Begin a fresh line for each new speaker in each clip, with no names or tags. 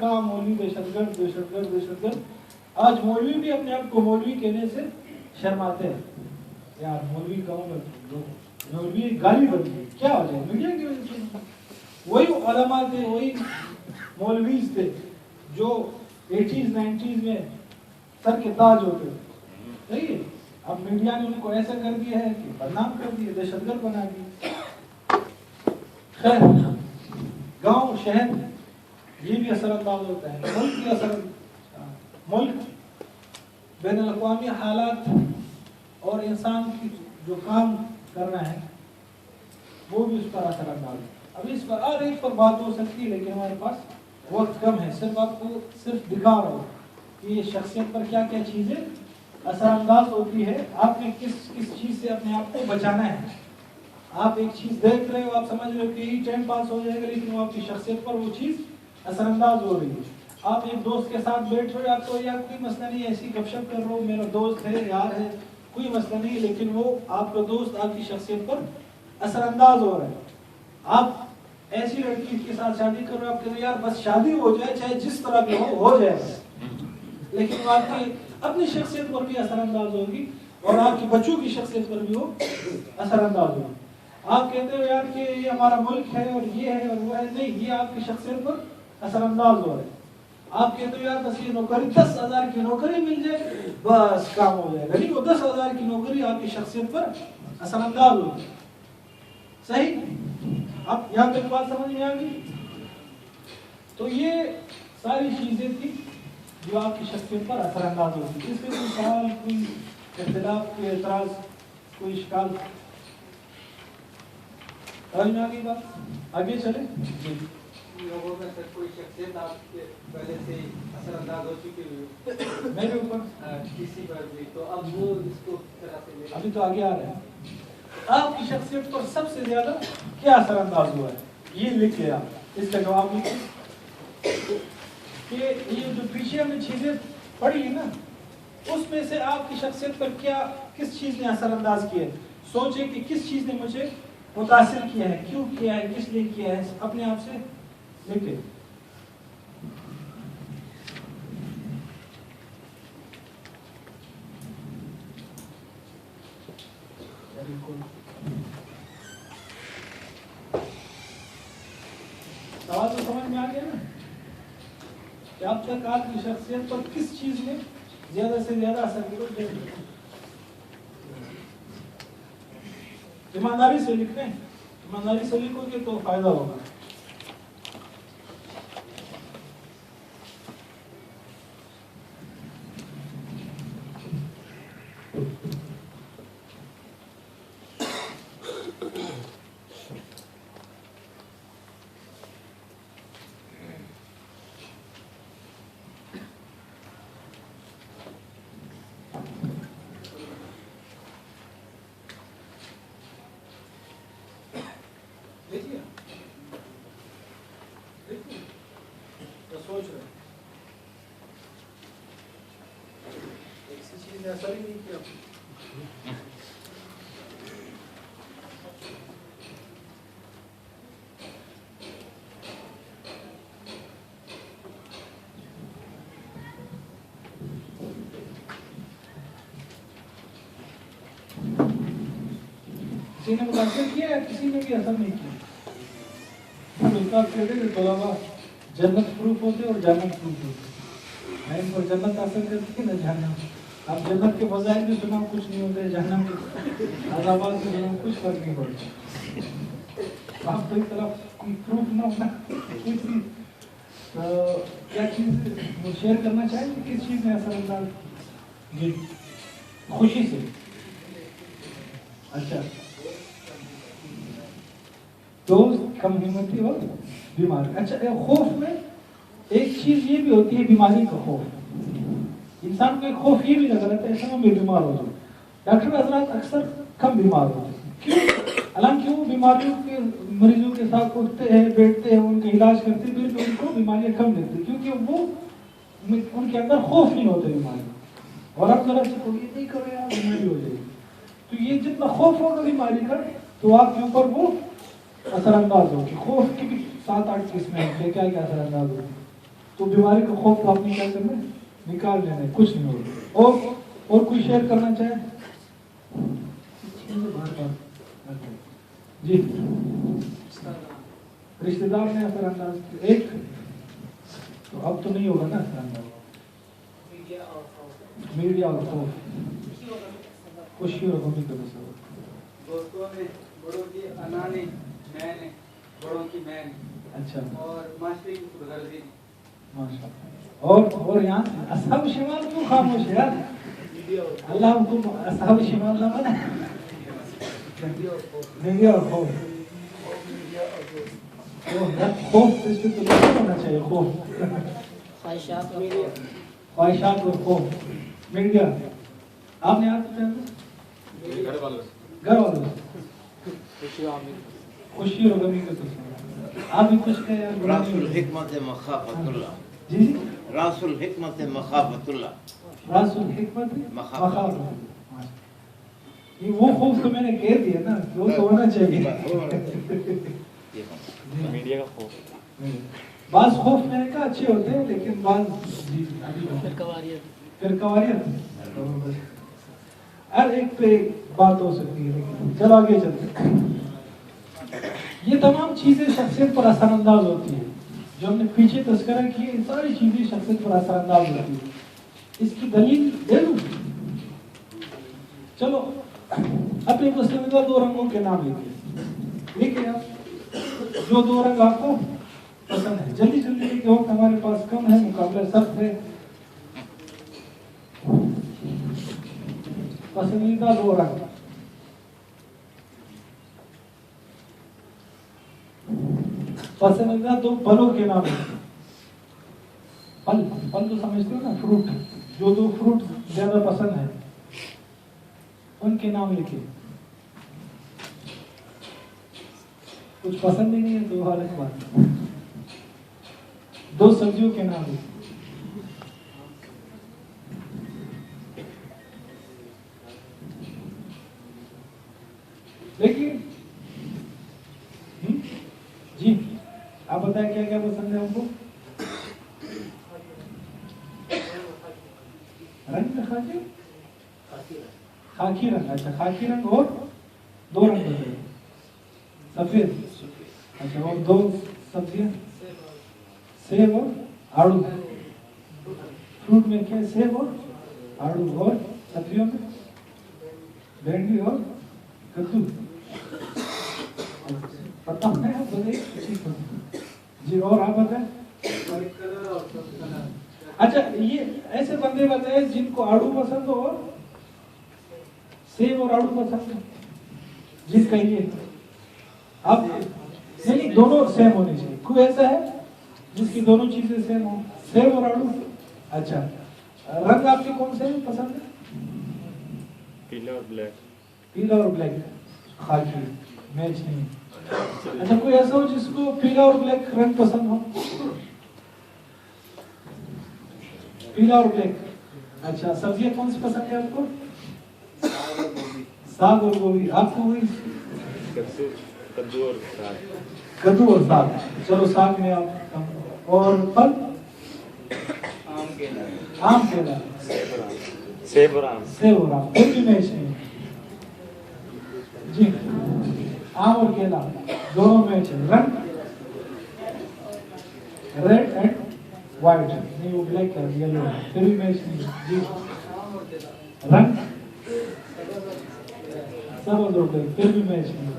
کہا مولوی دہشت گرد دہشت گرد دہشت گرد. آج مولوی بھی اپنے آپ کو مولوی کہنے سے شرماتے ہیں. یار مولوی کہوں گا مولوی گالی بن گئی, کیا ہو جائے میڈیا کی وجہ سے. وہی علماء تھے, وہی مولویز تھے جو 80s 90s میں سر کے تاج ہوتے. صحیح ہے. اب میڈیا نے ان کو ایسا کر دیا ہے کہ بدنام کر دیا, دہشت گرد بنا دیا. خیر, گاؤں شہر یہ بھی اثر انداز ہوتا ہے, ملک بھی اثر, ملک بین الاقوامی حالات اور انسان کی جو کام کرنا ہے وہ بھی اس پر اثر انداز ہے. اب اس پر ہر ایک پر بات ہو سکتی ہے لیکن ہمارے پاس وقت کم ہے. صرف آپ کو صرف دکھا رہا ہوں کہ یہ شخصیت پر کیا کیا چیزیں اثر انداز ہوتی ہے. آپ نے کس کس چیز سے اپنے آپ کو بچانا ہے. آپ ایک چیز دیکھ رہے ہو, آپ سمجھ رہے ہو کہ یہ ٹائم پاس ہو جائے گا, لیکن وہ آپ کی شخصیت پر وہ چیز اثر انداز ہو رہی ہے. آپ ایک دوست کے ساتھ بیٹھ رہے ہو, آپ کو یار کوئی مسئلہ نہیں, ایسی گپ شپ کر رہے ہو, میرا دوست ہے یار ہے, کوئی مسئلہ نہیں, لیکن وہ آپ کا دوست آپ کی شخصیت پر اثر انداز ہو رہا ہے. آپ ایسی لڑکی کے ساتھ شادی کر رہے ہو, آپ کہتے ہیں یار بس شادی ہو جائے, چاہے جس طرح بھی ہو جائے بس, لیکن وہ آپ کی اپنی شخصیت پر بھی اثر انداز ہوگی اور آپ کے بچوں کی شخصیت پر بھی وہ اثر انداز ہوگی. آپ کہتے ہو یار کہ یہ ہمارا ملک ہے اور یہ ہے اور وہ ہے, نہیں, یہ آپ کی شخصیت پر اثر انداز ہو رہا ہے. آپ کہتے ہو یار بس یہ نوکری 10,000 کی نوکری مل جائے بس کام ہو جائے گا, نہیں, وہ 10,000 کی نوکری آپ کی شخصیت پر اثر انداز ہوگی. صحیح. اب یہاں تک بات سمجھ میں آ گئی. تو یہ ساری چیزیں تھی جو آپ کی شخصیت پر اثر انداز ہوتی. اس میں کوئی سوال, کوئی اختلاف, کوئی اعتراض, کوئی اشکال؟ سمجھ میں آ گئی بات؟ آگے چلیں. جی.
لوگوں میں سے کوئی شخصیت آپ کے پہلے سے اثر انداز ہو چکی ہوئی
میرے اوپر
کسی پر بھی, تو اب وہ اس کو طرح سے لے,
ابھی تو آگے آ رہے ہیں. آپ کی شخصیت پر سب سے زیادہ کیا اثر انداز ہوا ہے, یہ لکھ لیا. اس کا جواب لکھیں کہ یہ جو پیچھے ہم نے چیزیں پڑھی ہیں نا, اس میں سے آپ کی شخصیت پر کیا, کس چیز نے اثر انداز کیا ہے. سوچیں کہ کس چیز نے مجھے متاثر کیا ہے, کیوں کیا ہے, کس لیے کیا ہے. اپنے آپ سے لکھیں. سوال تو سمجھ میں آ گیا نا کہ اب تک آپ کی شخصیت پر کس چیز نے زیادہ سے زیادہ اثر کیا. ایمانداری سے لکھیں, ایمانداری سے لکھو گے تو فائدہ ہوگا. سوچ رہے کسی چیز نے اثر ہی نہیں کیا. کسی نے متاثر کیا یا کسی نے بھی اثر نہیں کیا. طلبا جنت پروف ہوتے اور جنت پروف ہوتے. میں ان کو جنت اثر کرتی ہے نہ جہنم. اب جنت کے فضائل بھی سنا کچھ نہیں ہوتے, جہنم کے عذابات بھی سنا کچھ فرق نہیں پڑتا. آپ کو ایک طرف کوئی پروف نہ ہونا کوئی کیا چیز وہ شیئر کرنا چاہیں کہ کس چیز میں اثر انداز. جی خوشی سے. اچھا, دوست کم ہمتی اور بیمار. اچھا, خوف میں ایک چیز یہ بھی ہوتی ہے بیماری کا خوف. انسان کو ایک خوف یہ بھی لگا رہتا ہے ایسا میں بیمار ہو جاؤں. ڈاکٹر حضرات اکثر کم بیمار ہوتے ہیں. کیوں؟ حالانکہ وہ بیماریوں کے مریضوں کے ساتھ اٹھتے ہیں, بیٹھتے ہیں, ان کا علاج کرتے ہیں, پھر ان کو بیماریاں کم دیتے ہیں کیونکہ وہ ان کے اندر خوف نہیں ہوتے بیماری. اور آپ ذرا سے کوئی نہیں کرے آپ بیماری ہو جائے گی. تو یہ جتنا خوف ہوگا بیماری کا تو آپ کے اوپر وہ اثر انداز ہوگی. خوف کی بھی 7-8 قسمیں ہیں. کیا کیا اثر انداز ہوگی. تو بیماری کا خوف آپ نے کیا کرنا ہے؟ نکال لینا ہے، کچھ نہیں ہوگا. اور کوئی شیئر کرنا چاہے؟ جی رشتے دار نے اثر انداز ایک تو اب تو نہیں ہوگا نا اثر انداز. میڈیا اور خوشی اور غمی کا تصور.
دوستوں نے بڑوں کی انانی میں نے بڑوں کی میں نے.
اچھا
اور معاشرے کی خودغرضی.
ماشاء اللہ. اور یہاں اصحاب شمال کیوں خاموش ہے یار؟ اللہ ہم کو اصحاب شمال نہ بنا. میڈیا اور خوف. خوف اس پہ تو نہیں ہونا چاہیے. خوف خواہشات اور خوف. میڈیا آپ نے آپ گھر والوں خوشی اور غمی کا تصور. آپ بھی کچھ کہیں.
راس الحکمت مخافت اللہ.
جی
راس الحکمت مخافت اللہ.
راس الحکمت مخافت اللہ. یہ وہ خوف تو میں نے کہہ دیا نا، وہ تو ہونا چاہیے.
میڈیا کا خوف.
بعض خوف میں نے کہا اچھے ہوتے ہیں لیکن بعض پھر قواریت ہر ایک پہ بات ہو سکتی ہے. لیکن چلو آگے چلتے ہیں. یہ تمام چیزیں شخصیت پر اثر انداز ہوتی ہیں. جو ہم نے پیچھے تذکرہ کیے یہ ساری چیزیں شخصیت پر اثر انداز ہوتی ہیں. اس کی دلیل دے دوں. چلو اپنے پسندیدہ 2 رنگوں کے نام لکھیں آپ. جو 2 رنگ آپ کو پسند ہے جلدی جلدی لکھیں. وقت ہمارے پاس کم ہے، مقابلہ سخت ہے. پسندیدہ 2 رنگ. پسندیدہ 2 پھلوں کے نام لکھیں. پھل تو سمجھتے ہو نا، فروٹ. جو 2 فروٹ زیادہ پسند ہے ان کے نام لکھیں. کچھ پسند ہی نہیں ہے تو حالت بات. 2 سبزیوں کے نام لکھیں. لیکن جی آپ بتائیں کیا کیا پسند ہے ہم کو؟ رنگ میں خاکی رنگ. اچھا خاکی رنگ اور 2 رنگ بتائیے. سفید. اچھا اور 2 سبزیاں سیب اور آڑو. فروٹ میں کیا؟ سیب اور آڑو. اور سبزیوں میں بھنڈی اور کدو. پتہ ہے آپ بتائیے. جی اور آپ بتائیں. اچھا یہ ایسے بندے بتائے جن کو آڑو پسند ہو اور سیب اور آڑو پسند ہے. جس کا یہ اب نہیں دونوں سیم ہونے چاہیے. کوئی ایسا ہے جس کی دونوں چیزیں سیم ہوں؟ سیب اور آڑو. اچھا رنگ آپ کے کون سے پسند ہے؟
پیلا اور بلیک.
پیلا اور بلیک. خاکی میچ نہیں. اچھا کوئی ایسا ہو جس کو پیلا اور بلیک رنگ پسند ہو؟ پیلا اور بلیک. اچھا سبزیاں کون سی پسند ہے آپ کو؟ ساگ اور گوبھی. آپ کو ہوئی
کدو اور ساگ.
کدو اور ساگ. چلو ساگ میں آپ. اور پھل؟ آم کیلا.
سیب اور آم.
سیب اور آم. کوئی بھی میچ نہیں. جی آم اور کیلا دونوں میچ ہے. رنگ ریڈ اینڈ وائٹ. نہیں وہ بلیک ہے یلو ہے. پھر بھی میچ نہیں. جی رنگ سب اور دو بلیک. پھر بھی میچ نہیں.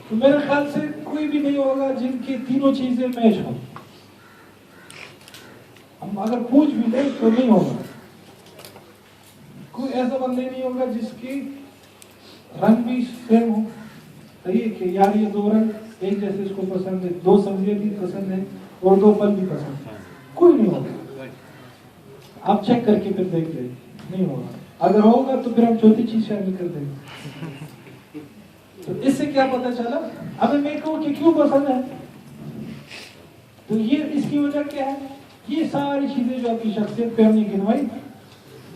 تو میرے خیال سے کوئی بھی نہیں ہوگا جن کی تینوں چیزیں میچ ہوں. ہم اگر پوچھ بھی لیں تو نہیں ہوگا. کوئی ایسا بندہ نہیں ہوگا جس کی رنگ بھی سیم ہو. صحیح کہ یار یہ 2 رنگ ایک جیسے اس کو پسند ہے. 2 سبزیاں بھی پسند ہیں اور 2 پھل بھی پسند ہیں. کوئی نہیں ہوگا. آپ چیک کر کے پھر دیکھ لیں. نہیں ہوگا. اگر ہوگا تو پھر ہم چوتھی چیز شامل کر دیں گے. تو اس سے کیا پتا چلا؟ اب میں کہوں کہ کیوں پسند ہے تو یہ اس کی وجہ کیا ہے؟ یہ ساری چیزیں جو آپ کی شخصیت پہ ہم نے گنوائی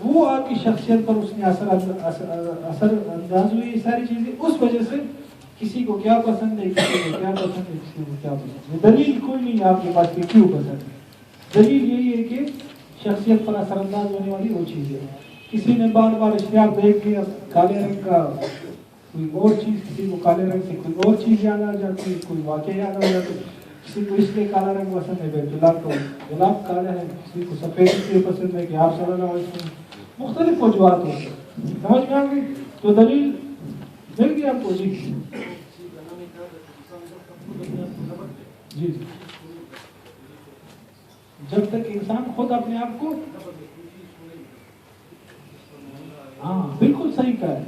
وہ آپ کی شخصیت پر اس نے اثر انداز ہوئی. یہ ساری چیزیں اس وجہ سے کسی کو کیا پسند ہے, کسی کو کیا پسند ہے, کسی کو کیا پسند ہے. دلیل کوئی نہیں ہے آپ کے پاس کہ کیوں پسند ہے. دلیل یہی ہے کہ شخصیت پر اثر انداز ہونے والی وہ چیز ہے. کسی نے بار بار اشتہار دیکھ کے کالے رنگ کا کوئی اور چیز، کسی کو کالے رنگ سے کوئی اور چیز یاد آ جاتی ہے، کوئی واقعہ یاد آ جاتی ہے. کسی کو اس لیے کالا رنگ پسند ہے گلاب کو گلاب کالا ہے، کسی کو سفید اس لیے پسند ہے کہ آپ صلی اللہ علیہ وسلم. مختلف وجوہات ہوتی ہیں. سمجھ میں آ گئی؟ تو دلیل مل گئی آپ کو. جی جی جی. جب تک انسان خود اپنے آپ کو، ہاں بالکل صحیح کہا ہے،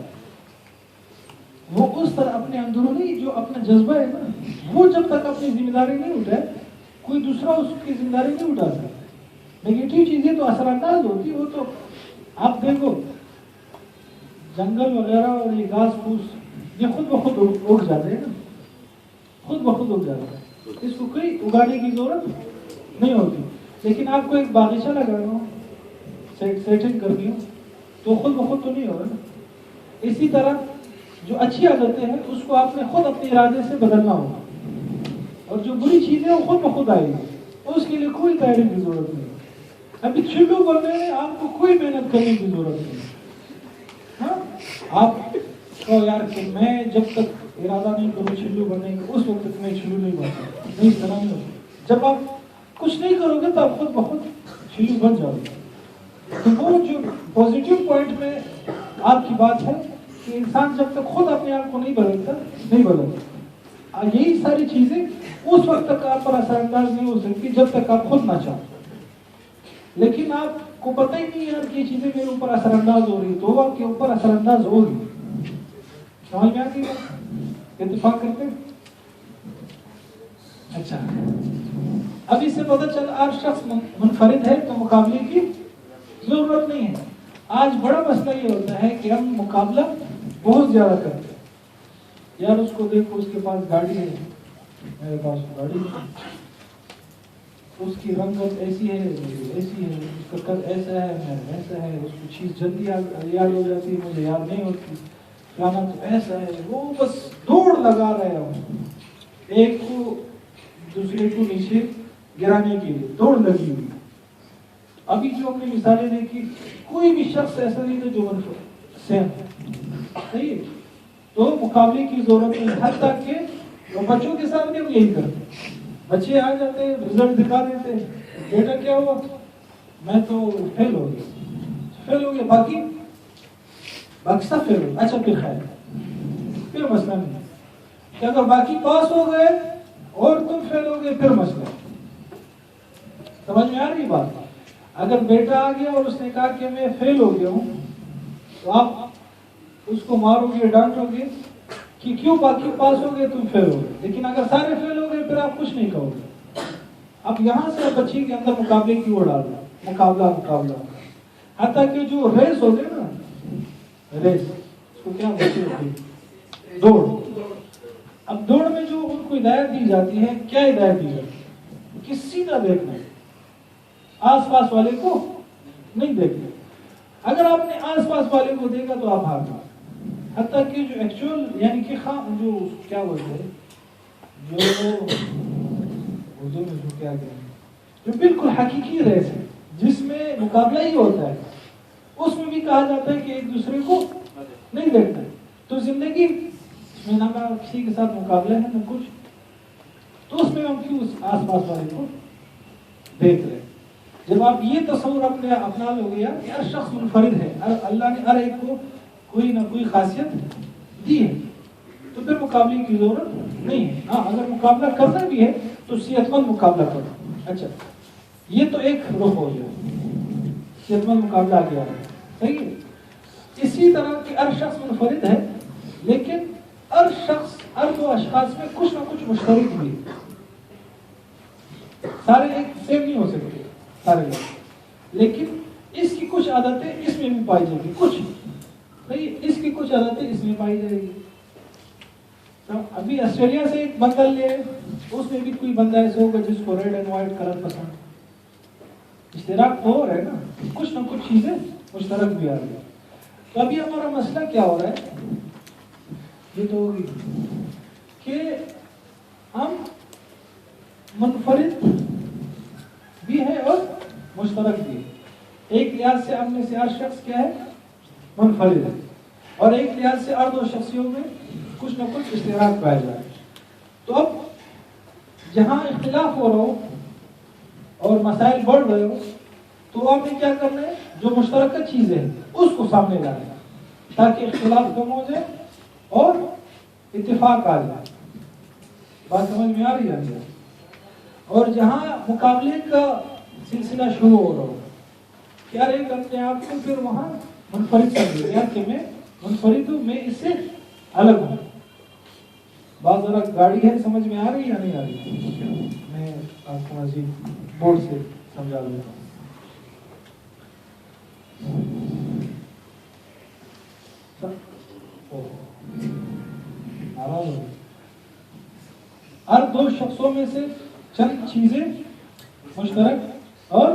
وہ اس طرح اپنے اندرونی جو اپنا جذبہ ہے نا، وہ جب تک اپنی ذمہ داری نہیں اٹھائے کوئی دوسرا اس کی ذمہ داری نہیں اٹھا سکتا. نیگیٹو چیزیں تو اثر انداز ہوتی، وہ تو آپ دیکھو جنگل وغیرہ اور یہ گھاس پھوس یہ خود بخود اگ جاتے ہیں نا، خود بخود اگ جاتا ہے، اس کو کوئی اگانے کی ضرورت نہیں ہوتی. لیکن آپ کو ایک باغیچہ لگانا ہو، سیٹنگ کرنی ہو تو خود بخود تو نہیں ہوگا نا. اسی طرح جو اچھی عادتیں ہیں اس کو آپ نے خود اپنے ارادے سے بدلنا ہوگا، اور جو بری چیزیں وہ خود بخود آئے گی، اس کے لیے کوئی تیاری کی ضرورت نہیں. ابھی چلو بننے میں آپ کو کوئی محنت کرنے کی ضرورت نہیں. ہاں آپ کو یار کہ میں جب تک ارادہ نہیں کروں چلو بننے کا اس وقت تک میں چلو نہیں بن سکتا، نہیں طرح نہیں ہوتا. جب آپ کچھ نہیں کرو گے تو آپ خود بخود چلو بن جاؤ گے. تو وہ جو پازیٹیو پوائنٹ میں آپ کی بات ہے کہ انسان جب تک خود اپنے آپ کو نہیں بدلتا نہیں بدلتا. یہی ساری چیزیں اس وقت تک آپ پر اثر انداز نہیں ہو سکتی جب تک آپ خود نہ چاہو. لیکن آپ کو پتہ ہی نہیں یار کہ یہ چیزیں میرے اوپر اثر انداز ہو رہی تو وہ آپ کے اوپر اثر انداز ہوگی. سمجھ میں آتی ہے؟ اتفاق کرتے ہیں. اچھا اب اس سے پتہ چلا ہر شخص منفرد ہے تو مقابلے کی ضرورت نہیں ہے. آج بڑا مسئلہ یہ ہوتا ہے کہ ہم مقابلہ بہت زیادہ کرتے ہیں. یار اس کو دیکھو اس کے پاس گاڑی ہے، میرے پاس گاڑی ہے، اس کی رنگت ایسی ہے ایسی ہے، اس کا قد ایسا ہے میرا ایسا ہے، اس کو چیز جلدی یاد ہو جاتی ہے مجھے یاد نہیں ہوتی، فلانا تو ایسا ہے. وہ بس دوڑ لگا رہے ہیں ایک کو دوسرے کو نیچے گرانے کے لیے دوڑ لگی ہوئی. ابھی جو ہم نے مثالیں دیکھی کوئی بھی شخص ایسا نہیں تھا جو سیم صحیح ہے. تو مقابلے کی ضرورت نہیں. حتیٰ کہ بچوں کے ساتھ بھی ہم یہی کرتے ہیں. بچے آ جاتے ہیں رزلٹ دکھا دیتے ہیں، بیٹا کیا ہوا؟ میں تو فیل ہو گیا باقی سب فیل ہو. اچھا پھر خیر پھر مسئلہ نہیں کہ اگر باقی پاس ہو گئے اور تم فیل ہو گئے پھر مسئلہ. سمجھ میں آ رہی بات؟ اگر بیٹا آ گیا اور اس نے کہا کہ میں فیل ہو گیا ہوں تو آپ اس کو مارو گے ڈانٹو گے کہ کیوں باقی پاس ہو گئے تم فیل ہو گئے. لیکن اگر سارے فیل ہو گئے پھر آپ کچھ نہیں کہو گے. اب یہاں سے بچے کے اندر مقابلے کی وہ ڈال دو، مقابلہ. حتیٰ کہ جو ریس ہوتے نا، ریس اس کو کیا بولتے ہیں؟ دوڑ. اب دوڑ میں جو ان کو ہدایت دی جاتی ہے، کیا ہدایت دی جاتی ہے؟ کہ سیدھا دیکھنا ہے، آس پاس والے کو نہیں دیکھنا. اگر آپ نے آس پاس والے کو دیکھا تو آپ ہار گئے. حتیٰ کہ جو ایکچوئل یعنی کہ جو کیا بولتے ہیں جو اردو میں جو کیا کہیں جو بالکل حقیقی ریس ہے جس میں مقابلہ ہی ہوتا ہے، اس میں بھی کہا جاتا ہے کہ ایک دوسرے کو نہیں دیکھنا. تو زندگی میں نہ کسی کے ساتھ مقابلہ ہے نہ کچھ، تو اس میں ہم کیوں آس پاس والے کو دیکھ رہے ہیں. جب آپ یہ تصور اپنا لو گے کہ ہر شخص منفرد ہے، اللہ نے ہر ایک کو کوئی نہ کوئی خاصیت دی ہے، تو پھر مقابلے کی ضرورت نہیں ہے. ہاں اگر مقابلہ کرنا بھی ہے تو صحت مند مقابلہ کرو. اچھا یہ تو ایک رخ ہو گیا، صحت مند مقابلہ آ گیا ہے، صحیح ہے. اسی طرح کہ ہر شخص منفرد ہے لیکن ہر دو اشخاص میں کچھ نہ کچھ مشترک بھی ہے. سارے ایک سیم نہیں ہو سکتے سارے لوگ، لیکن اس کی کچھ عادتیں اس میں بھی پائی جائیں گی، کچھ نہیں اس کی کچھ عادتیں اس میں پائی جائیں گی. ابھی آسٹریلیا سے ایک بندہ لے، اس میں بھی کوئی بندہ ایسا ہوگا جس کو ریڈ اینڈ وائٹ کلر پسند. اشتراک تو ہو رہا ہے نا، کچھ نہ کچھ چیزیں مشترک بھی آ رہی ہیں. تو ابھی ہمارا مسئلہ کیا ہو رہا ہے، یہ تو ہوگی کہ ہم منفرد بھی ہے اور مشترک بھی ہے. ایک لحاظ سے ہم میں سے ہر شخص کیا ہے؟ منفرد ہے, اور ایک لحاظ سے ہر دو شخصیوں میں کچھ نہ کچھ اشتراک پایا جائے. تو اب جہاں اختلاف ہو رہا ہو اور مسائل بڑھ رہے ہو تو آپ نے کیا کرنا ہے؟ جو مشترکہ چیز ہے اس کو سامنے لانا ہے تاکہ اختلاف کم ہو جائے اور اتفاق آ جائے. بات سمجھ میں آ رہی ہے؟ اور جہاں مقابلے کا سلسلہ شروع ہو رہا ہو کیا ایک اپنے آپ کو پھر وہاں منفرد سمجھے یار کہ میں منفرد ہوں, میں اس سے الگ ہوں. بات ذرا گاڑی ہے, سمجھ میں آ رہی ہے یا نہیں آ رہی؟ میں آپ کو مزید بورڈ سے سمجھا دیتا ہوں. ہر دو شخصوں میں سے چند چیزیں مشترک اور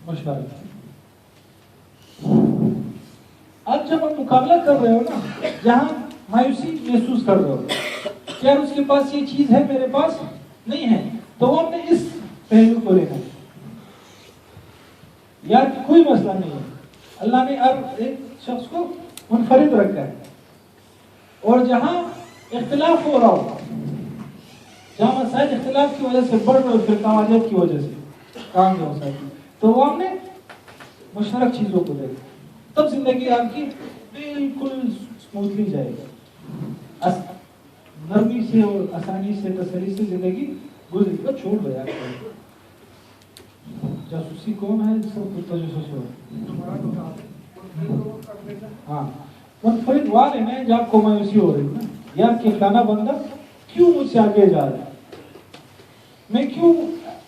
مشترک. اب جب ہم مقابلہ کر رہے ہو نا, جہاں مایوسی محسوس کر رہے ہو کیا اس کے پاس یہ چیز ہے میرے پاس نہیں ہے, تو وہ ہم نے اس پہلو کو لینا ہے. یار کوئی مسئلہ نہیں ہے, اللہ نے ہر ایک شخص کو منفرد رکھا ہے. اور جہاں اختلاف ہو رہا ہو, جہاں مسائل اختلاف کی وجہ سے بڑھ رہے ہو, فرقواریت کی وجہ سے کام ہو سکتی, تو وہ ہم نے مشترک چیزوں کو دیکھا. تب زندگی آپ کی بالکل اسموتھلی جائے گا, نرمی سے اور آسانی سے تسلی سے زندگی گزرے گا. چھوڑ دو یار, جاسوسی کون ہے سب تجسس ہو. ہاں منفرد والے میں جب آپ کو مایوسی ہو رہی ہے یار کہ فلانا بندہ کیوں مجھ سے آگے جا رہا ہے, میں کیوں,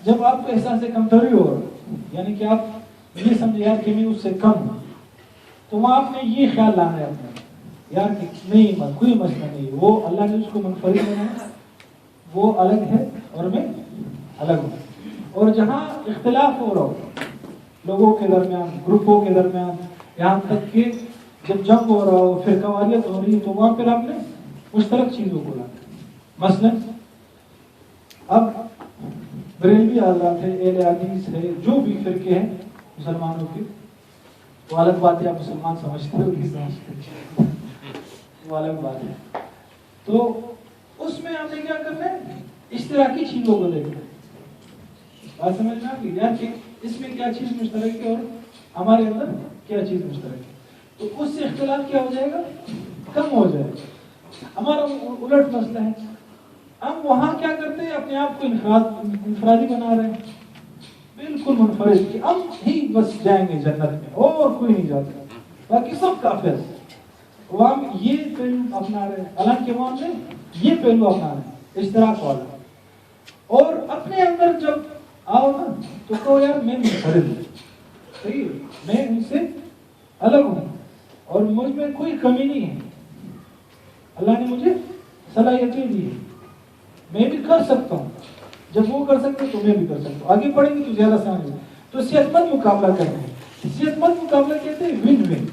جب آپ کو احساس کمتری ہو رہا ہے یعنی کہ آپ یہ سمجھے یار کہ میں اس سے کم ہوں, تو وہاں آپ نے یہ خیال لانا ہے اپنا یار کہ نہیں کوئی مسئلہ نہیں, وہ اللہ نے اس کو منفرد بنایا, وہ الگ ہے اور میں الگ ہوں. اور جہاں اختلاف ہو رہا ہو لوگوں کے درمیان, گروپوں کے درمیان, یہاں تک کہ جب جنگ ہو رہا ہو, فرقواریت ہو رہی ہے, تو وہاں پھر آپ نے مشترک چیزوں کو لانا. مثلا اب بریلوی حضرات ہے, اہل حدیث ہے, جو بھی فرقے ہیں مسلمانوں کے, وہ الگ بات ہے, آپ مسلمان سمجھتے ہو کہ سمجھتے, وہ الگ بات ہے. تو اس میں آپ نے کیا کرنا ہے؟ اشتراکی چیزوں کو دیکھنا ہے. بات سمجھنا کہ یار کہ اس میں کیا چیز مشترک ہے اور ہمارے اندر کیا چیز مشترک ہے, تو اس سے اختلاف کیا ہو جائے گا؟ کم ہو جائے گا. ہمارا الٹ مسئلہ ہے, ہم وہاں کیا کرتے ہیں؟ اپنے آپ کو انفرادی بنا رہے ہیں, بالکل منفرد, کہ ہم ہی بس جائیں گے جنت میں اور کوئی نہیں جاتا, باقی سب کافر. وہاں ہم یہ پہلو اپنا رہے ہیں, حالانکہ وہاں نے یہ پہلو اپنا رہے ہیں اشتراک والا. اور اپنے اندر جب آؤ نا تو کہو یار میں منفرد ہوں, صحیح, میں ان سے الگ ہوں اور مجھ میں کوئی کمی نہیں ہے, اللہ نے مجھے صلاحیتیں دی ہے, میں بھی کر سکتا ہوں, جب وہ کر سکتے تو میں بھی کر سکتا ہوں. آگے پڑھیں گے تو زیادہ سمجھ. تو صحت مند مقابلہ کرنا ہے. صحت مند مقابلہ کہتے ہیں ون ون,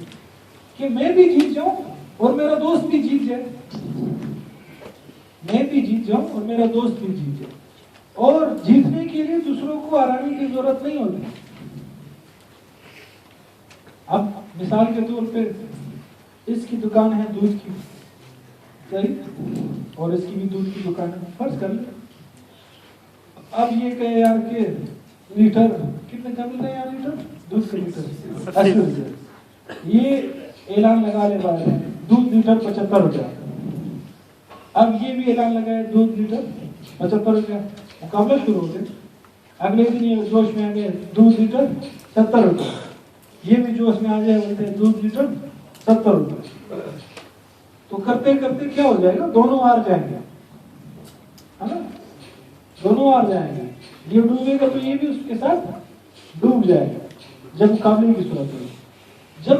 کہ میں بھی جیت جاؤں اور میرا دوست بھی جیت جائے, میں بھی جیت جاؤں اور میرا دوست بھی جیت جائے. اور جیتنے کے لیے دوسروں کو ہرانے کی ضرورت نہیں ہوتی. اب مثال کے طور پہ اس کی دکان ہے دودھ کی, صحیح, اور اس کی بھی دودھ کی دکان ہے, فرض کر لیں. اب یہ کہے یار کہ لیٹر کتنے کا ملتا ہے یار, لیٹر دودھ کا لیٹر 80 روپے. یہ اعلان لگا لے باہر دودھ لیٹر 75 روپے. اب یہ بھی اعلان لگا ہے دودھ لیٹر 75 روپے. مقابلہ شروع ہو گیا. اگلے دن یہ جوش میں آ گئے دودھ لیٹر 70 روپے. یہ بھی جوش میں آ جائے, بولتے ہیں دودھ لیٹر 70 روپے. تو کرتے کرتے کیا ہو جائے گا, دونوں ہار جائیں گے, ہے نا, دونوں ہار جائیں گے. یہ ڈوبے گا تو یہ بھی اس کے ساتھ ڈوب جائے گا جب مقابلے کی صورت ہوگی. جب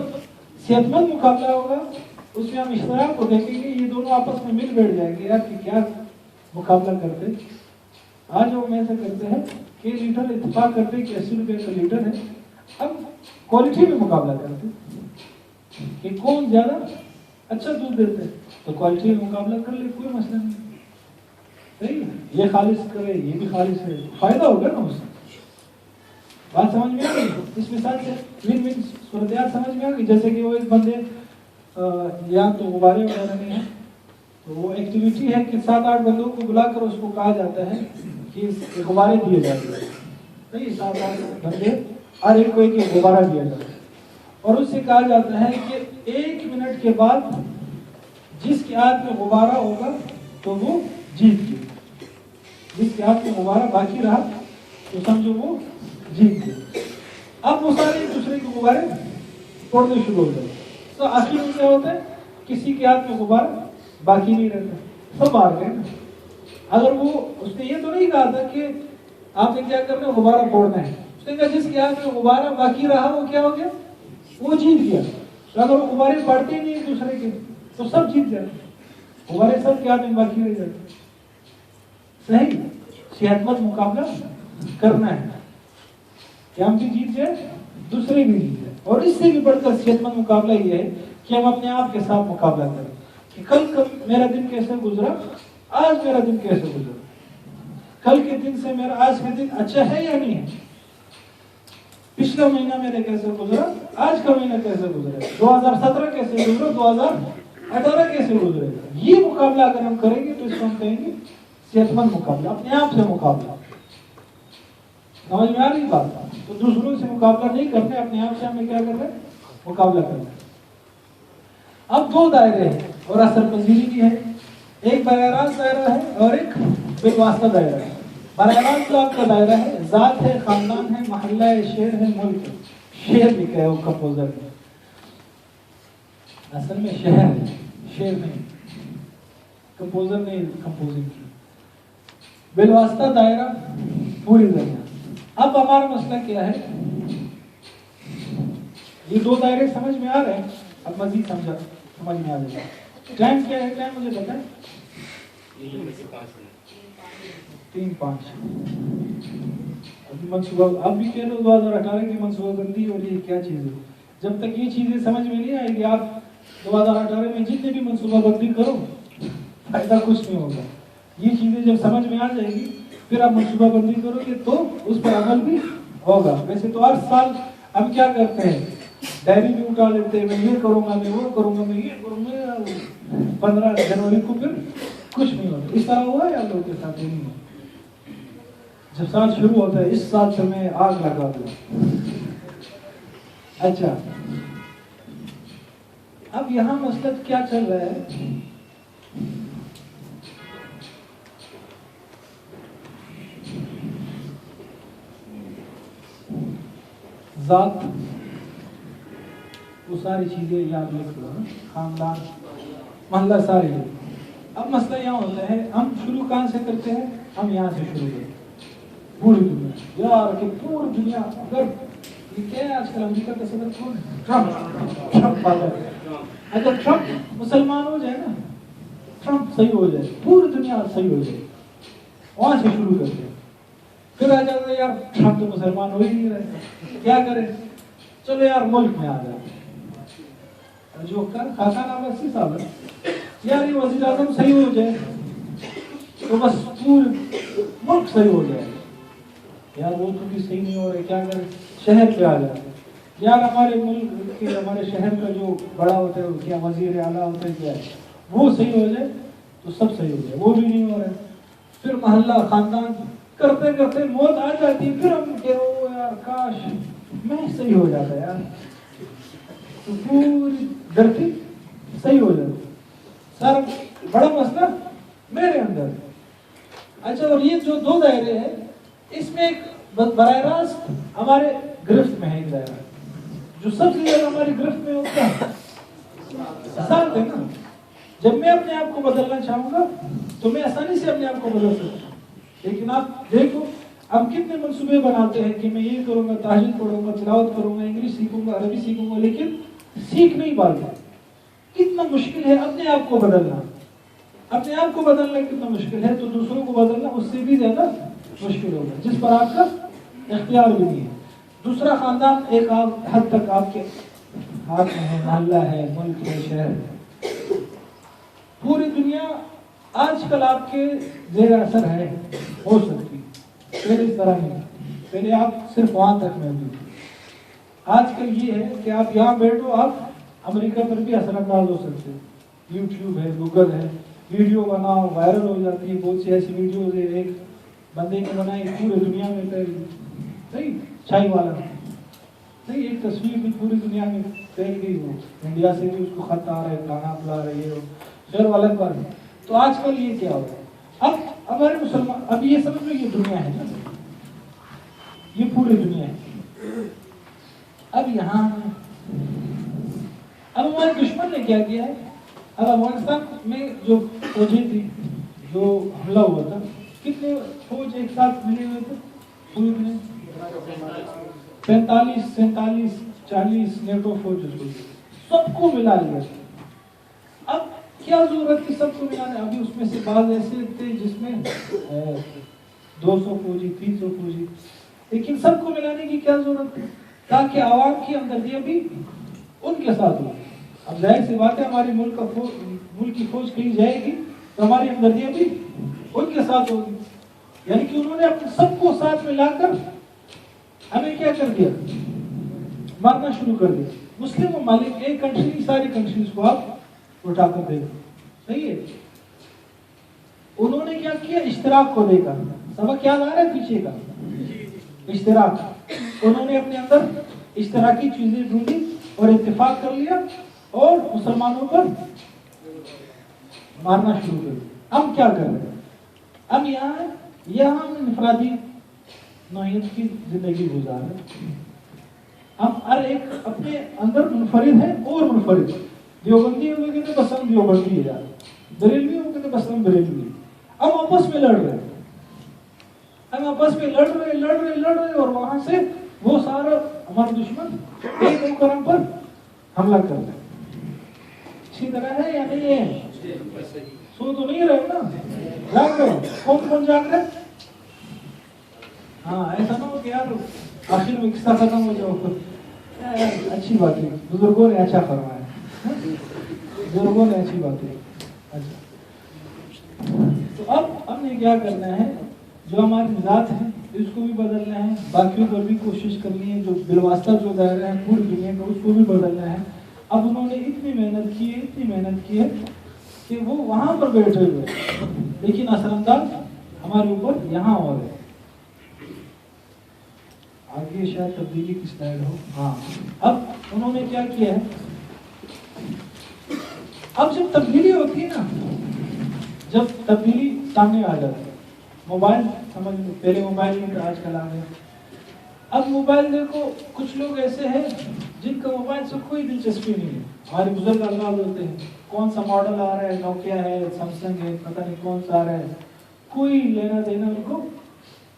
صحت مند مقابلہ ہوگا اس میں ہم اشتراک کو دیکھیں گے, یہ دونوں آپس میں مل بیٹھ جائیں گے یار کہ کیا مقابلہ کرتے. آج ہم ایسا کرتے ہیں کہ لیٹر اتفاق کرتے کہ 80 روپے کا لیٹر ہے, اب کوالٹی میں مقابلہ کرتے کہ کون زیادہ اچھا دودھ دیتے ہیں تو کوالٹی میں مقابلہ کر لے، کوئی مسئلہ نہیں، صحیح ہے، یہ خالص کرے یہ بھی خالص ہے، فائدہ ہوگا نا اس سے۔ بات سمجھ میں آ گئی؟ اس مثال سے ون ون صورتحال سمجھ میں آ گئی۔ جیسے کہ وہ ایک بندے یا تو غبارے وغیرہ نہیں ہیں، تو وہ ایکٹیویٹی ہے کہ 7-8 بندوں کو بلا کر اس کو کہا جاتا ہے کہ غبارے دیے جاتے ہیں، صحیح، 7-8 بندے ہر ایک کو ایک غبارہ دیا جاتا ہے، اور اس سے کہا جاتا ہے کہ 1 منٹ کے بعد جس کے ہاتھ میں غبارہ ہوگا تو وہ جیت گیا، جس کے ہاتھ میں غبارہ باقی رہا تو سمجھو وہ جیت گیا۔ اب وہ سارے ایک دوسرے کے غبارے توڑنے شروع ہو گئے، تو آخر میں کیا ہوتا ہے، کسی کے ہاتھ میں غبارہ باقی نہیں رہتا، سب ہار گئے نا۔ اگر وہ اس نے یہ تو نہیں کہا تھا کہ آپ نے کیا کرنا ہے، غبارہ پھوڑنا ہے، اس نے کہا جس کے ہاتھ میں غبارہ باقی رہا وہ کیا ہو گیا، وہ جیت گیا۔ تو اگر وہ غبارے پڑتے ہی نہیں ایک دوسرے کے تو سب جیت جاتے، غبارے سب کے ہاتھ میں باقی رہ جاتے۔ صحیح، صحت مند مقابلہ کرنا ہے کہ ہم بھی جیت جائے، دوسرے بھی جیت جائے، اور اس سے بھی بڑھ کر صحت مند مقابلہ یہ ہے کہ ہم اپنے آپ کے ساتھ مقابلہ کریں کہ کل میرا دن کیسے گزرا، آج میرا دن کیسے گزرا، کل کے دن سے میرا آج کا دن اچھا ہے یا نہیں ہے، پچھلا مہینہ میرا کیسے گزرا، آج کا مہینہ کیسے گزرا، 2017 کیسے گزرا، 2018 کیسے گزرے گا۔ یہ مقابلہ اگر ہم کریں گے تو اس کو ہم کہیں گے صحت مند مقابلہ، اپنے آپ سے مقابلہ۔ سمجھ میں آ رہی بات؟ تو دوسروں سے مقابلہ نہیں کرتے، اپنے آپ سے ہمیں کیا کرنا ہے، مقابلہ کرنا ہے۔ اب 2 دائرے ہیں اور اثر پذیری بھی ہے، ایک براہ راست دائرہ ہے اور ایک بالواسطہ دائرہ ہے۔ براہ راست جو آپ کا دائرہ ہے، ذات ہے، خاندان ہے، محلہ ہے، شہر ہے، ملک ہے۔ شہر لکھا ہے وہ کمپوزر نے، اصل میں شہر ہے، شہر نہیں، کمپوزر نے کمپوزنگ کی۔ بالواسطہ دائرہ پوری دنیا۔ اب ہمارا مسئلہ کیا ہے، یہ 2 دائرے سمجھ میں آ رہے ہیں، اب مزید سمجھ میں آ جائے گا۔ ٹائم کیا ہے، ٹائم مجھے بتائیں۔ 3-5 ابھی منصوبہ، اب بھی کہہ لو 2018 کی منصوبہ بندی اور یہ کیا چیز ہے، جب تک یہ چیزیں سمجھ میں نہیں آئے گی، آپ 2018 میں جتنے بھی منصوبہ بندی کرو فائدہ کچھ نہیں ہوگا۔ یہ چیزیں جب سمجھ میں آ جائے گی پھر آپ منصوبہ بندی کرو گے تو اس پر عمل بھی ہوگا۔ ویسے تو ہر سال ہم کیا کرتے ہیں، ڈائری بھی اٹھا لیتے ہیں، میں یہ کروں گا، میں وہ کروں گا، میں یہ کروں گا، 15 جنوری کو پھر کچھ نہیں ہوتا۔ اس طرح ہوا ہے آپ لوگوں کے ساتھ؟ نہیں ہوا۔ جب سال شروع ہوتا ہے، اس سال سے میں آگ لگا دوں۔ اچھا، اب یہاں مسئلہ کیا چل رہا ہے، ذات، وہ ساری چیزیں یاد رکھ لو، خاندان، محلہ، سارے۔ اب مسئلہ یہاں ہوتا ہے، ہم شروع کہاں سے کرتے ہیں، ہم یہاں سے شروع کرتے ہیں، پوری دنیا، یار کہ پوری دنیا، اگر یہ کیا ہے آج کل امریکہ کا صدر کون ہے، ٹرمپ اگر ٹرمپ مسلمان ہو جائے نا، ٹرمپ صحیح ہو جائے، پوری دنیا صحیح ہو جائے، وہاں سے شروع کرتے ہیں۔ پھر آ جاتا ہے یار ٹرمپ تو مسلمان ہو ہی نہیں رہے، کیا کریں، چلو یار ملک میں آ جاتے ہیں، جو خاکان عباسی صاحب ہے، یار یہ وزیر اعظم صحیح ہو جائے تو بس پورے ملک صحیح ہو جائے، یار وہ تو بھی صحیح نہیں ہو رہے، کیا کریں، شہر پہ آ جاتے ہیں، یار ہمارے ملک کے، ہمارے شہر کا جو بڑا ہوتا ہے کیا وزیر اعلیٰ ہوتا ہے، کیا ہے وہ صحیح ہو جائے تو سب صحیح ہو جائے، وہ بھی نہیں ہو رہے، پھر محلہ، خاندان، کرتے کرتے موت آ جاتی، پھر ہم کہ او یار کاش میں صحیح ہو جاتا یار، تو پوری دھرتی صحیح ہو جاتی، سر بڑا مسئلہ میرے اندر۔ اچھا، اور یہ جو 2 دائرے ہیں، اس میں ایک براہ راست ہمارے گرفت میں ہے، ایک دائرہ جو سب سے زیادہ ہماری گرفت میں ہوتا ہے، ساتھ ہے نا۔ جب میں اپنے آپ کو بدلنا چاہوں گا تو میں آسانی سے اپنے آپ کو بدل سکتا ہوں، لیکن آپ دیکھو ہم کتنے منصوبے بناتے ہیں کہ میں یہ کروں گا، تہجد پڑھوں گا، تلاوت کروں گا، انگلش سیکھوں گا، عربی سیکھوں گا، لیکن سیکھ نہیں پاتا۔ کتنا مشکل ہے اپنے آپ کو بدلنا، اپنے آپ کو بدلنا کتنا مشکل ہے، تو دوسروں کو بدلنا اس سے بھی زیادہ مشکل ہوگا، جس پر آپ کا اختیار بھی نہیں ہے۔ دوسرا، خاندان ایک حد تک آپ کے ہاتھ میں ہے، محلہ ہے، ملک ہے، شہر ہے، پوری دنیا آج کل آپ کے زیر اثر ہے، ہو سکتی، پہلے اس طرح نہیں، پہلے آپ صرف وہاں تک محدود تھے۔ آج کل یہ ہے کہ آپ یہاں بیٹھو، آپ امریکہ پر بھی اثر انداز ہو سکتے ہیں۔ یوٹیوب ہے، گوگل ہے، ویڈیو بناؤ، وائرل ہو جاتی ہے، بہت سی ایسی ویڈیوز ہے، ایک بندے نے بنائی پوری دنیا میں پھیل گئی، صحیح، چائے والا نہیں، ایک تصویر بھی پوری دنیا میں پھیل گئی، وہ انڈیا سے بھی اس کو خط آ رہا ہے، گانا بلا رہے ہو، خیر الگ بات ہے۔ تو آج کل یہ کیا ہو رہا ہے؟ اب ہمارے مسلمان، اب یہ سمجھ لو یہ دنیا ہے نا، یہ پوری دنیا ہے۔ اب یہاں اب ہمارے دشمن نے کیا کیا ہے؟ اب افغانستان میں جو فوجی تھی، جو حملہ ہوا تھا، کتنے فوج ایک ساتھ ملے ہوئے تھے پوری دنیا؟ 45 47 40 نیٹو فوج، سب کو ملا لیا۔ اب کیا ضرورت تھی سب کو ملانے؟ ابھی اس میں سے بعض ایسے تھے جس میں 200 فوجی، 300 فوجی، لیکن سب کو ملانے کی کیا ضرورت تھی؟ تاکہ عوام کی ہمدردی بھی ان کے ساتھ ہو۔ اب ظاہر سی بات ہے، ہماری ملک کی فوج کہیں جائے گی تو ہماری ہمدردی بھی ان کے ساتھ ہوگی، یعنی کہ انہوں نے اپنے سب کو ساتھ ملا کر ہمیں کیا کر دیا؟ مارنا شروع کر دیا۔ مسلم ممالک، ایک کنٹری، ساری کنٹریز کو آپ اٹھا کر دے گا، صحیح ہے۔ انہوں نے کیا کیا؟ اشتراک کو دیکھا۔ سبق یاد آ رہا ہے پیچھے کا؟ اشتراک، انہوں نے اپنے اندر اشتراکی چیزیں ڈھونڈی اور اتفاق کر لیا اور مسلمانوں پر مارنا شروع کر دیا۔ ہم کیا کر رہے ہیں؟ اب یہاں ہم انفرادی نوعیت کی زندگی گزار رہے ہیں۔ ہم ہر ایک اپنے اندر منفرد ہے اور منفرد۔ دیوبندی ہو گئے تو بس ہم دیوبندی ہے یار، بریلوی ہو گئے تو بس ہم بریلوی ہیں۔ ہم آپس میں لڑ رہے ہیں، ہم آپس میں لڑ رہے اور وہاں سے وہ سارا ہمارا دشمن ایک ایک ہم پر حملہ کر رہے ہیں۔ اسی طرح ہے یا نہیں ہے؟ سو تو نہیں رہے نا، جاگ رہے، کون جاگ رہے؟ ہاں، ایسا نہ ہو کہ یار آخر میں قصہ ختم ہو جاؤ۔ اچھی بات ہے، بزرگوں نے اچھا فرمایا، بزرگوں نے اچھی بات ہے۔ تو اب ہم نے کیا کرنا ہے؟ جو ہماری ذات ہے اس کو بھی بدلنا ہے، باقیوں پر بھی کوشش کرنی ہے، جو بالواسطہ جو دائرہ ہے پوری دنیا کا اس کو بھی بدلنا ہے۔ اب انہوں نے اتنی محنت کی ہے کہ وہ وہاں پر بیٹھے ہوئے، لیکن اثر انداز ہمارے اوپر یہاں ہو رہے۔ آگے شاید تبدیلی کی سلائیڈ ہو۔ ہاں، اب انہوں نے کیا کیا ہے؟ اب جب تبدیلی ہوتی ہے نا، جب تبدیلی سامنے آ جاتی ہے، موبائل سمجھ لو، پہلے موبائل نہیں تھا، آج کل آ گئے۔ اب موبائل دیکھو، کچھ لوگ ایسے ہیں جن کا موبائل سے کوئی دلچسپی نہیں ہے۔ ہمارے بزرگ انداز ہوتے ہیں، کون سا ماڈل آ رہا ہے، نوکیا ہے، سیمسنگ ہے، پتہ نہیں کون سا آ رہا ہے، کوئی لینا دینا ان کو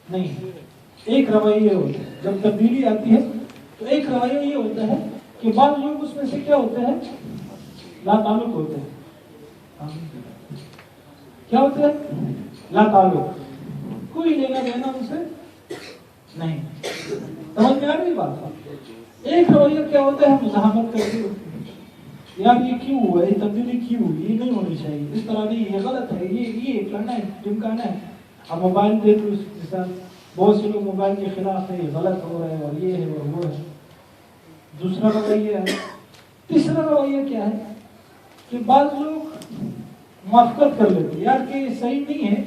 نہیں۔ ایک رویہ ہوتا ہے، جب تبدیلی آتی ہے تو ایک رویہ یہ ہوتا ہے کہ بعض لوگ اس میں سے کیا ہوتے ہیں؟ لا تعلق ہوتے ہیں۔ کیا ہوتے ہیں؟ لا تعلق، کوئی لینا دینا ان سے نہیں۔ سمجھ میں آ رہی بات؟ ایک رویہ کیا ہوتا ہے؟ مزاحمت کرتے ہوتے ہیں، یار یہ کیوں ہوا، یہ تبدیلی کیوں ہوئی، یہ نہیں ہونی چاہیے، اس طرح نہیں، یہ غلط ہے، یہ کرنا ہے، ڈمکانا ہے۔ اب موبائل دیکھو، اس کے ساتھ بہت سے لوگ موبائل کے خلاف ہے، یہ غلط ہو رہا ہے اور یہ ہے اور وہ ہے۔ دوسرا رویہ ہے۔ تیسرا رویہ کیا ہے کہ بعض لوگ موافقت کر لیتے، یار کہ یہ صحیح نہیں ہے،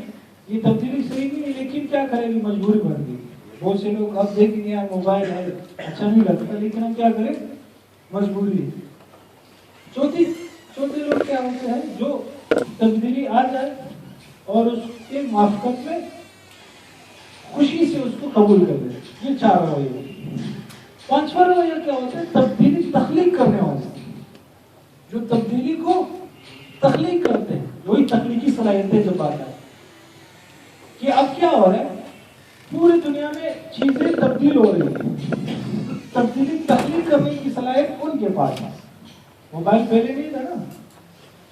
یہ تبدیلی صحیح نہیں ہے، لیکن کیا کریں گے، مجبوری بن گئی۔ بہت سے لوگ اب دیکھیں گے یار موبائل ہے، اچھا نہیں لگتا، لیکن ہم کیا کریں، مجبوری۔ چوتھے لوگ کیا ہوتے ہیں؟ جو تبدیلی آ جائے اور اس کے موافقت میں خوشی سے اس کو قبول کر لیں۔ یہ چار رویے۔ پانچواں رویہ کیا ہوتا ہے؟ تبدیلی تخلیق کرنے والے، جو تبدیلی کو تخلیق کرتے ہیں، وہی تخلیقی صلاحیتیں جب آتا ہے کہ اب کیا ہو رہا ہے، پوری دنیا میں چیزیں تبدیل ہو رہی ہیں، تبدیلی تخلیق کرنے کی صلاحیت ان کے پاس ہے۔ موبائل پہلے نہیں تھا نا،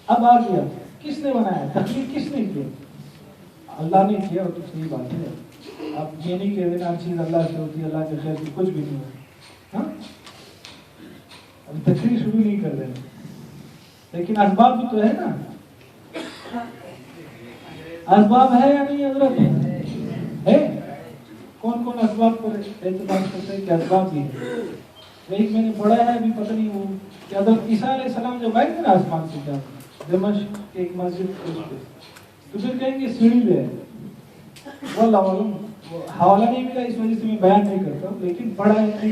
اب آ گیا، کس نے بنایا؟ تخلیق کس نے کیا؟ اللہ نے کیا، اور تو صحیح بات ہے۔ اب یہ نہیں کہہ دینا ہر چیز اللہ سے ہوتی ہے، اللہ کے خیر سے کچھ بھی نہیں ہوتا۔ ہاں، اب تقریر شروع نہیں کر دینا، لیکن اسباب بھی تو ہے نا. اسباب ہے یا نہیں حضرت؟ ہے. کون کون اسباب پر اعتماد کرتے ہیں کہ اسباب بھی ہے؟ ایک میں نے پڑھا ہے ابھی پتہ نہیں وہ کہ حضرت عیسیٰ علیہ السلام جب آئے تھے نا آسمان سے کیا دمشق کی ایک مسجد پہ تو پھر کہیں گے سیڑھی پہ ہے. واللہ معلوم حوالہ نہیں ملا اس وجہ سے میں بیان نہیں کرتا لیکن پڑھا ہے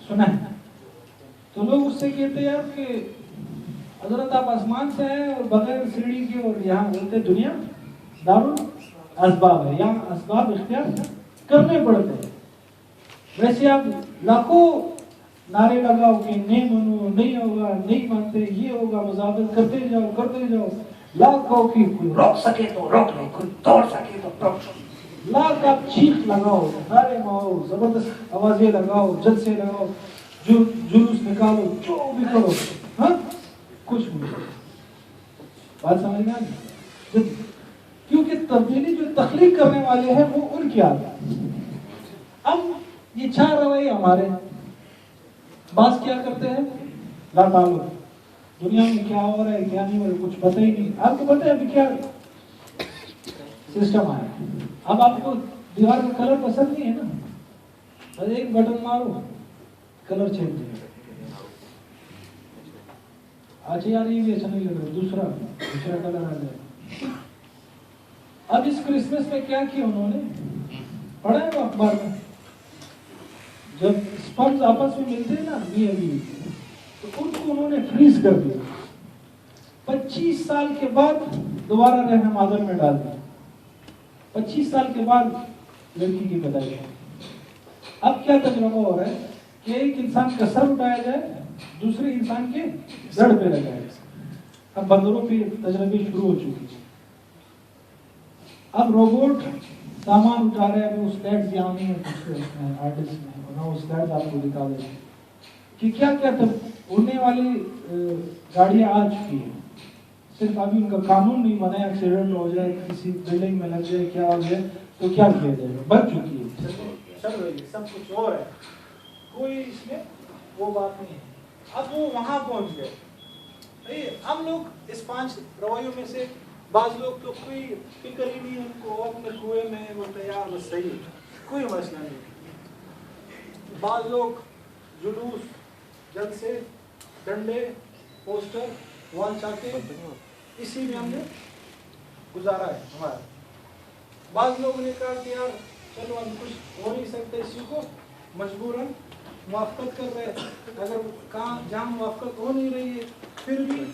سنا ہے. تو لوگ اس سے کہتے ہیں یار کہ حضرت آپ آسمان سے ہیں اور بغیر سیڑھی کے اور یہاں بولتے دنیا دارو اسباب ہے یہاں اسباب اختیار کرنے پڑتے ہیں. ویسے آپ لاکھوں نعرے لگاؤ کہ نہیں منو نہیں ہوگا نہیں مانتے یہ ہوگا مذاکرات کرتے جاؤ لاکھوں کی کوئی روک سکے تو روک لے کوئی توڑ سکے تو توڑ لاکھ آپ چیخ لگاؤ نعرے مارو زبردست آوازیں لگاؤ جلسے لگاؤ جلوس نکالو جو بھی کرو ہاں کچھ نہیں. بات سمجھ میں آئی؟ کیونکہ تبدیلی جو تخلیق کرنے والے ہیں وہ ان کی عادت ہے. اب یہ چار رویے ہمارے بعض کیا کرتے ہیں لا تعلق دنیا میں کیا ہو رہا ہے کیا نہیں ہو رہا ہے کچھ پتہ ہی نہیں. آپ کو پتہ ہے ابھی کیا سسٹم آیا اب آپ کو دیوار کا کلر پسند نہیں ہے نا بس ایک بٹن مارو کلر چینج ہو جائے. آج یار یہ بھی اچھا نہیں لگ رہا دوسرا کلر آ جائے. اب اس کرسمس میں کیا کیا انہوں نے پڑھا ہے وہ اخبار میں جب اسپرمز آپس میں ملتے ہیں نا میاں بیوی تو ان کو انہوں نے فریز کر دیا 25 سال کے بعد دوبارہ رحم آدم میں ڈال دیا. 25 سال کے بعد لڑکی کی پیدائش. اب کیا تجربہ ہو رہا ہے کہ ایک انسان کا سر اٹھایا جائے دوسرے انسان کے جڑ پہ لگایا جائے. اب بندروں پہ تجربے شروع ہو چکی ہیں. اب روبوٹ سامان اٹھا رہے ہیں. وہ سلائڈز یہاں نہیں ہے آرٹسٹ میں وہ سلائڈز آپ کو دکھا دیں کہ کیا کیا اڑنے والی گاڑیاں آ چکی ہیں. صرف ابھی ان کا قانون نہیں بنا ہے ایکسیڈنٹ ہو جائے کسی بلڈنگ میں لگ جائے کیا ہو جائے تو کیا کیا جائے گا. بن چکی ہے چل رہی ہے سب کچھ اور ہے کوئی اس میں وہ بات نہیں ہے. اب وہ وہاں پہنچ گئے. ہم لوگ اس 5 رویوں میں سے بعض لوگ تو کوئی فکر ہی نہیں ان کو اپنے کنویں میں وہ تیار بس صحیح کوئی مسئلہ نہیں. بعض لوگ جلوس جلسے ڈنڈے پوسٹر وال چاہتے اسی میں ہم نے گزارا ہے ہمارا. بعض لوگوں نے کہا کہ یار چلو ہم کچھ ہو نہیں سکتے اسی کو مجبوراً موافقت کر رہے اگر کہاں جہاں موافقت ہو نہیں رہی ہے پھر بھی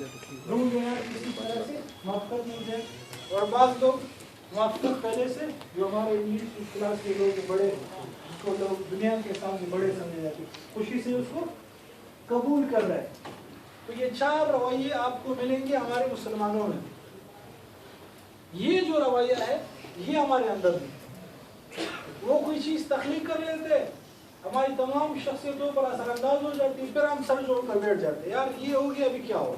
ڈھونڈ گیا کسی طرح سے موافقت مل جائے. اور بعض لوگ موافقت پہلے سے جو ہمارے انگلش کی کلاس کے لوگ بڑے جس کو لوگ دنیا کے سامنے بڑے سمجھے جاتے خوشی سے اس کو قبول کر رہے. تو یہ 4 رویے آپ کو ملیں گے ہمارے مسلمانوں میں. یہ جو رویہ ہے یہ ہمارے اندر بھی وہ کوئی چیز تخلیق کر لیتے ہماری تمام شخصیتوں پر اثر انداز ہو جاتی پھر ہم سر جوڑ کر بیٹھ جاتے یار یہ ہو گیا ابھی کیا ہو.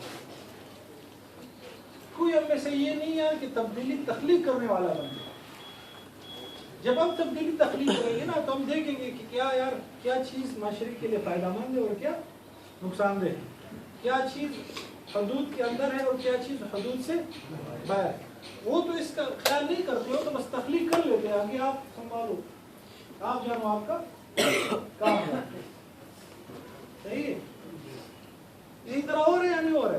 کوئی ہم میں سے یہ نہیں ہے کہ تبدیلی تخلیق کرنے والا بن جائے. جب ہم تبدیلی تخلیق کریں گے نا تو ہم دیکھیں گے کہ کیا یار کیا چیز معاشرے کے لیے فائدہ مند ہے اور کیا نقصان دہ ہے. کیا چیز حدود کے اندر ہے اور کیا چیز حدود سے باہر ہے. وہ تو اس کا خیال نہیں کرتے ہو تو بس تخلیق کر لیتے ہیں کہ آپ سنبھالو آپ جانو آپ کا کام ہے. صحیح ہے. اسی طرح ہو رہے ہیں یا نہیں ہو رہے